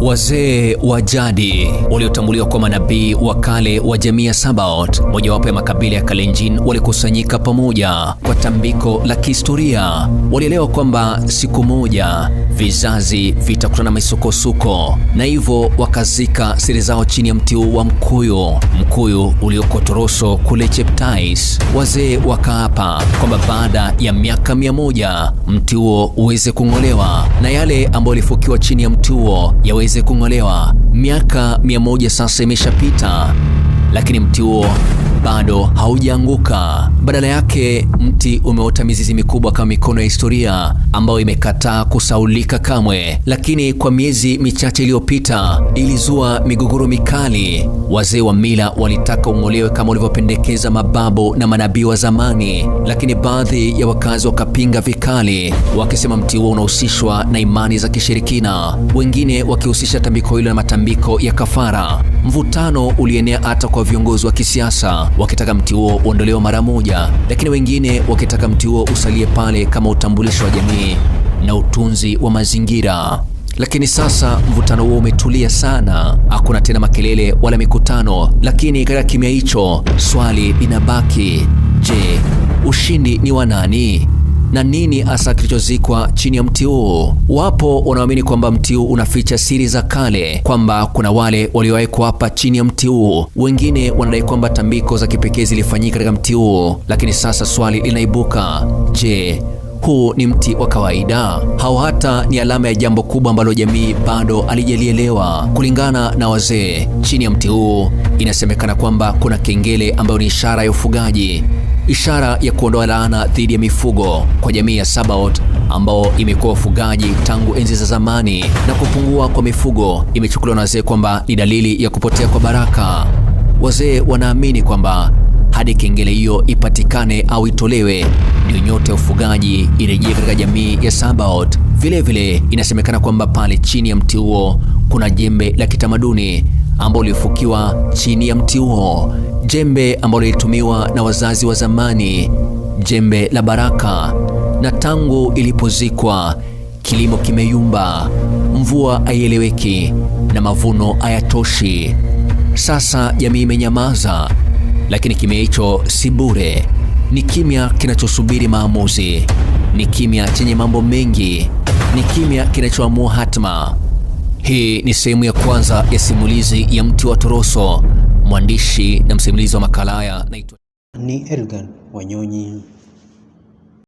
Wazee wa jadi waliotambuliwa kwa manabii wa kale wa jamii ya Sabaot, mojawapo ya makabila ya Kalenjin, walikusanyika pamoja kwa tambiko la kihistoria. Walielewa kwamba siku moja vizazi vitakutana na misukosuko, na hivyo wakazika siri zao chini ya mti wa mkuyu ulioko Toroso kule Cheptais. Wazee wakaapa kwamba baada ya miaka 100 mti huo uweze kung'olewa na yale ambayo yalifukiwa chini ya mti huo yaweze kung'olewa. Miaka 100 sasa imeshapita, lakini mti huo bado haujaanguka. Badala yake mti umeota mizizi mikubwa kama mikono ya historia ambayo imekataa kusaulika kamwe. Lakini kwa miezi michache iliyopita ilizua migogoro mikali. Wazee wa mila walitaka ung'olewe kama walivyopendekeza mababu na manabii wa zamani, lakini baadhi ya wakazi wakapinga vikali, wakisema mti huo unahusishwa na imani za kishirikina, wengine wakihusisha tambiko hilo na matambiko ya kafara. Mvutano ulienea hata kwa viongozi wa kisiasa, wakitaka mti huo uondolewe mara moja, lakini wengine wakitaka mti huo usalie pale kama utambulisho wa jamii na utunzi wa mazingira. Lakini sasa mvutano huo umetulia sana, hakuna tena makelele wala mikutano. Lakini katika kimya hicho swali linabaki: je, ushindi ni wa nani? Na nini hasa kilichozikwa chini ya mti huu? Wapo wanaamini kwamba mti huu unaficha siri za kale, kwamba kuna wale waliowekwa hapa chini ya mti huu. Wengine wanadai kwamba tambiko za kipekee zilifanyika katika mti huu. Lakini sasa swali linaibuka: je, huu ni mti wa kawaida au hata ni alama ya jambo kubwa ambalo jamii bado halijalielewa? Kulingana na wazee, chini ya mti huu inasemekana kwamba kuna kengele ambayo ni ishara ya ufugaji, ishara ya kuondoa laana dhidi ya mifugo kwa jamii ya Sabaot ambao imekuwa ufugaji tangu enzi za zamani, na kupungua kwa mifugo imechukuliwa na wazee kwamba ni dalili ya kupotea kwa baraka. Wazee wanaamini kwamba hadi kengele hiyo ipatikane au itolewe, ndio nyota ya ufugaji irejee katika jamii ya Sabaot. Vile inasemekana kwamba pale chini ya mti huo kuna jembe la kitamaduni ambalo lilifukiwa chini ya mti huo, jembe ambalo lilitumiwa na wazazi wa zamani, jembe la baraka. Na tangu ilipozikwa, kilimo kimeyumba, mvua haieleweki na mavuno hayatoshi. Sasa jamii imenyamaza, lakini kimya hicho si bure. Ni kimya kinachosubiri maamuzi, ni kimya chenye mambo mengi, ni kimya kinachoamua hatma. Hii ni sehemu ya kwanza ya simulizi ya mti wa Toroso. Mwandishi na msimulizi wa makala haya naitwa ni Elgan Wanyonyi.